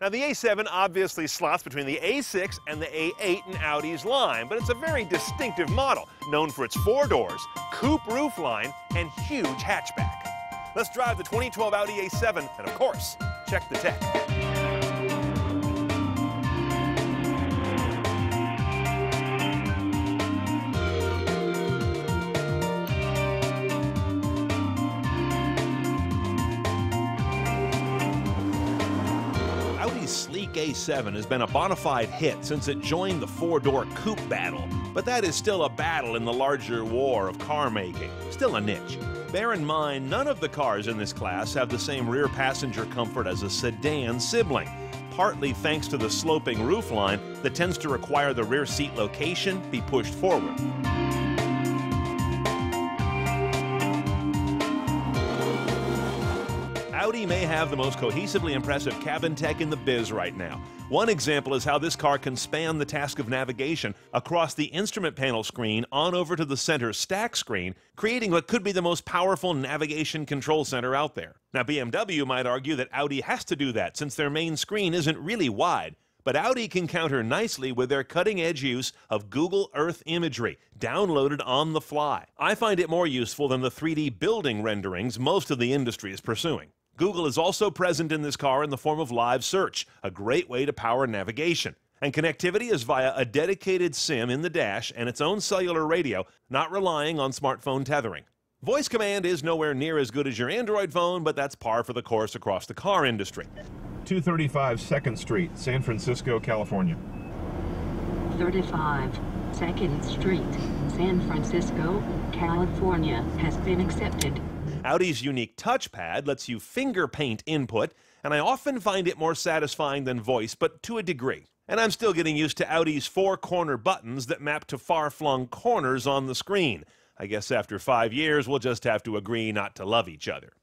Now, the A7 obviously slots between the A6 and the A8 in Audi's line, but it's a very distinctive model, known for its 4 doors, coupe roofline, and huge hatchback. Let's drive the 2012 Audi A7 and, of course, check the tech. Audi's sleek A7 has been a bona fide hit since it joined the 4-door coupe battle, but that is still a battle in the larger war of car making, still a niche. Bear in mind, none of the cars in this class have the same rear passenger comfort as a sedan sibling, partly thanks to the sloping roofline that tends to require the rear seat location be pushed forward. Audi may have the most cohesively impressive cabin tech in the biz right now. One example is how this car can span the task of navigation across the instrument panel screen on over to the center stack screen, creating what could be the most powerful navigation control center out there. Now, BMW might argue that Audi has to do that since their main screen isn't really wide. But Audi can counter nicely with their cutting-edge use of Google Earth imagery, downloaded on the fly. I find it more useful than the 3D building renderings most of the industry is pursuing. Google is also present in this car in the form of live search, a great way to power navigation. And connectivity is via a dedicated SIM in the dash and its own cellular radio, not relying on smartphone tethering. Voice command is nowhere near as good as your Android phone, but that's par for the course across the car industry. 235 2nd Street, San Francisco, California. 35 2nd Street, San Francisco, California has been accepted. Audi's unique touchpad lets you finger paint input, and I often find it more satisfying than voice, but to a degree. And I'm still getting used to Audi's 4-corner buttons that map to far-flung corners on the screen. I guess after 5 years, we'll just have to agree not to love each other.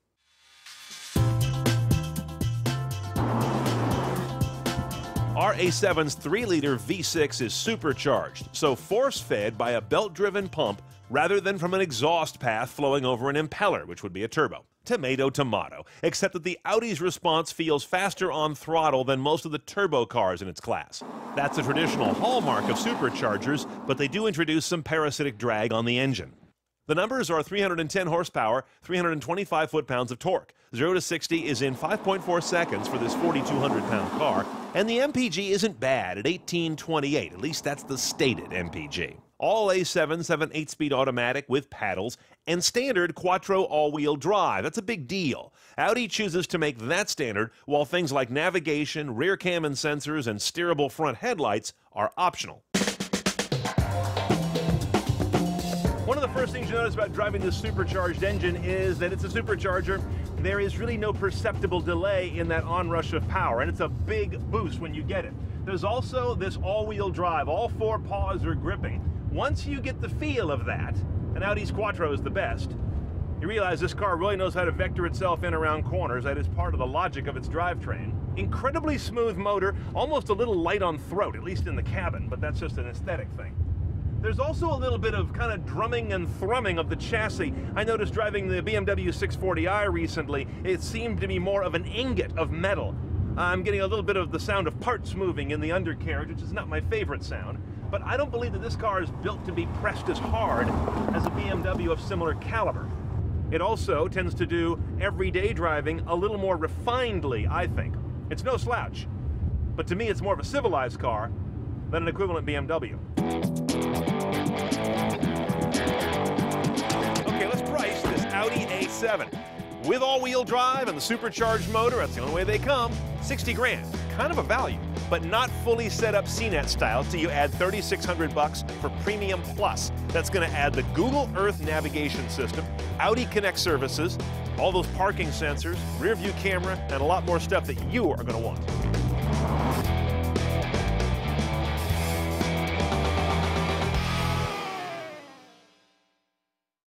Our A7's 3-liter V6 is supercharged, so force-fed by a belt-driven pump rather than from an exhaust path flowing over an impeller, which would be a turbo. Tomato, tomato, except that the Audi's response feels faster on throttle than most of the turbo cars in its class. That's a traditional hallmark of superchargers, but they do introduce some parasitic drag on the engine. The numbers are 310 horsepower, 325 foot-pounds of torque. 0 to 60 is in 5.4 seconds for this 4,200-pound car, and the MPG isn't bad at 1828, at least that's the stated MPG. All A7s have an 8-speed automatic with paddles and standard quattro all-wheel drive. That's a big deal. Audi chooses to make that standard, while things like navigation, rear cam and sensors, and steerable front headlights are optional. One of the first things you notice about driving this supercharged engine is that it's a supercharger. There is really no perceptible delay in that onrush of power, and it's a big boost when you get it. There's also this all-wheel drive. All 4 paws are gripping. Once you get the feel of that, and Audi's Quattro is the best, you realize this car really knows how to vector itself in around corners. That is part of the logic of its drivetrain. Incredibly smooth motor, almost a little light on throat, at least in the cabin, but that's just an aesthetic thing. There's also a little bit of kind of drumming and thrumming of the chassis. I noticed driving the BMW 640i recently, it seemed to be more of an ingot of metal. I'm getting a little bit of the sound of parts moving in the undercarriage, which is not my favorite sound. But I don't believe that this car is built to be pressed as hard as a BMW of similar caliber. It also tends to do everyday driving a little more refinedly, I think. It's no slouch, but to me it's more of a civilized car than an equivalent BMW. Okay, let's price this Audi A7. With all-wheel drive and the supercharged motor, that's the only way they come, 60 grand. Kind of a value, but not fully set up CNET style till you add $3,600 for Premium Plus. That's going to add the Google Earth navigation system, Audi Connect services, all those parking sensors, rear view camera, and a lot more stuff that you are going to want.